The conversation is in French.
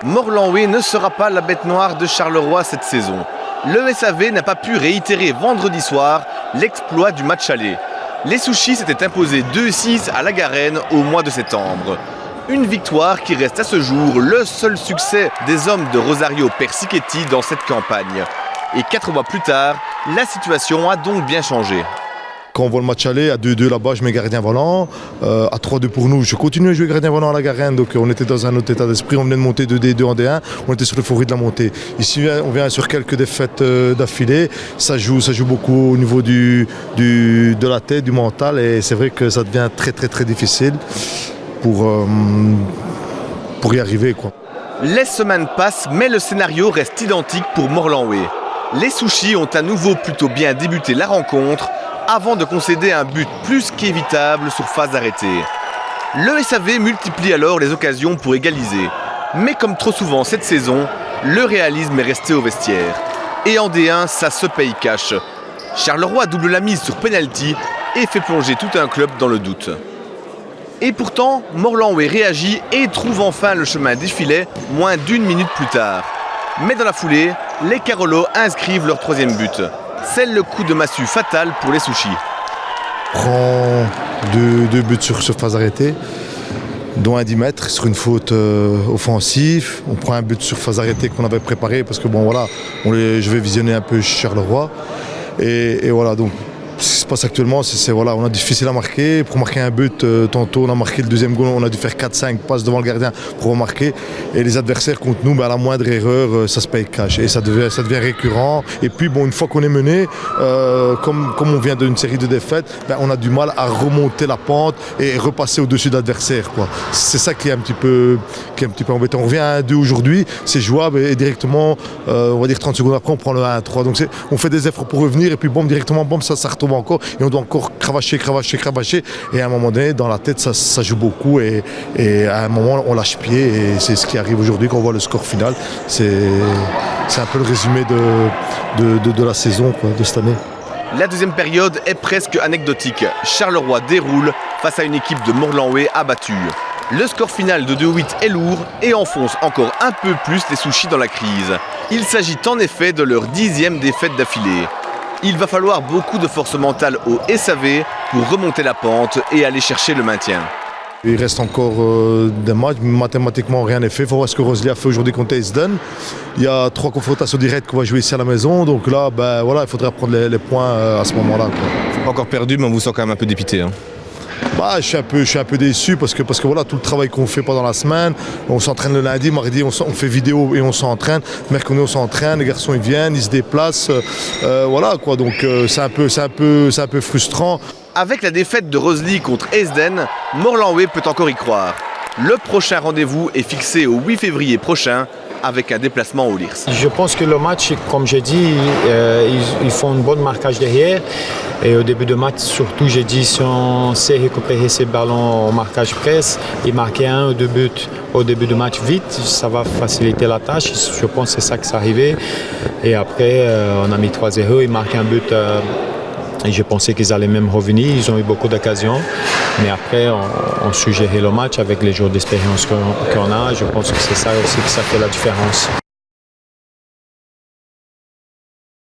Morlan-Way ne sera pas la bête noire de Charleroi cette saison. Le SAV n'a pas pu réitérer vendredi soir l'exploit du match aller. Les Sushis s'étaient imposés 2-6 à la Garenne au mois de septembre. Une victoire qui reste à ce jour le seul succès des hommes de Rosario Persichetti dans cette campagne. Et 4 mois plus tard, la situation a donc bien changé. Quand on voit le match aller, à 2-2 là-bas, je mets gardien volant. À 3-2 pour nous, je continue à jouer gardien volant à la Garenne. Donc on était dans un autre état d'esprit. On venait de monter de D2 en D1. On était sur l'euphorie de la montée. Ici, on vient sur quelques défaites d'affilée. Ça joue beaucoup au niveau de la tête, du mental. Et c'est vrai que ça devient très difficile pour y arriver, quoi. Les semaines passent, mais le scénario reste identique pour Morlan-Way. Les Sushis ont à nouveau plutôt bien débuté la rencontre avant de concéder un but plus qu'évitable sur phase arrêtée. Le SAV multiplie alors les occasions pour égaliser. Mais comme trop souvent cette saison, le réalisme est resté au vestiaire. Et en D1, ça se paye cash. Charleroi double la mise sur penalty et fait plonger tout un club dans le doute. Et pourtant, Morlan-Way réagit et trouve enfin le chemin des filets moins d'1 minute plus tard. Mais dans la foulée, les Carolos inscrivent leur 3e but. C'est le coup de massue fatal pour les Sushis. On prend deux buts sur phase arrêtée, dont un 10 mètres sur une faute offensive. On prend un but sur phase arrêtée qu'on avait préparé parce que bon voilà, je vais visionner un peu Charleroi. Et voilà, donc ce qui se passe actuellement, voilà, on a difficile à marquer. Pour marquer un but, tantôt on a marqué le 2e goal, on a dû faire 4-5 passes devant le gardien pour marquer. Et les adversaires contre nous, à la moindre erreur, ça se paye cash. Et ça devient récurrent. Et puis bon, une fois qu'on est mené, comme on vient d'une série de défaites, on a du mal à remonter la pente et repasser au-dessus de l'adversaire, quoi. C'est ça qui est un petit peu embêtant. On revient à 1-2 aujourd'hui, c'est jouable et directement, on va dire 30 secondes après, on prend le 1-3. Donc on fait des efforts pour revenir et puis directement, ça retombe encore et on doit encore cravacher et à un moment donné dans la tête ça joue beaucoup et à un moment on lâche pied et c'est ce qui arrive aujourd'hui quand on voit le score final. C'est un peu le résumé de la saison, quoi, de cette année. La 2e période est presque anecdotique. Charleroi déroule face à une équipe de Morlan-Way abattue. Le score final de 2-8 est lourd et enfonce encore un peu plus les Sushis dans la crise. Il s'agit en effet de leur 10e défaite d'affilée. Il va falloir beaucoup de force mentale au SAV pour remonter la pente et aller chercher le maintien. Il reste encore des matchs, mathématiquement rien n'est fait. Il faut voir ce que Rosli a fait aujourd'hui contre Esden. Il y a 3 confrontations directes qu'on va jouer ici à la maison, donc là voilà, il faudra prendre les points à ce moment-là, quoi. C'est pas encore perdu, mais on vous sent quand même un peu dépité, hein. Je suis un peu déçu parce que voilà, tout le travail qu'on fait pendant la semaine, on s'entraîne le lundi, mardi, on fait vidéo et on s'entraîne. Mercredi on s'entraîne, les garçons ils viennent, ils se déplacent, voilà, quoi. Donc c'est un peu frustrant. Avec la défaite de Rosli contre Esden, Morlan-Way peut encore y croire. Le prochain rendez-vous est fixé au 8 février prochain avec un déplacement au Lirs. Je pense que le match, comme j'ai dit, ils font un bon marquage derrière. Et au début de match, surtout, j'ai dit si on sait récupérer ces ballons au marquage presse et marquer 1 ou 2 buts au début du match vite, ça va faciliter la tâche. Je pense que c'est ça qui s'est arrivé. Et après, on a mis 3-0, ils marquent un but. Et je pensais qu'ils allaient même revenir, ils ont eu beaucoup d'occasions. Mais après, on su gérer le match avec les jours d'expérience qu'on a. Je pense que c'est ça aussi que ça fait la différence.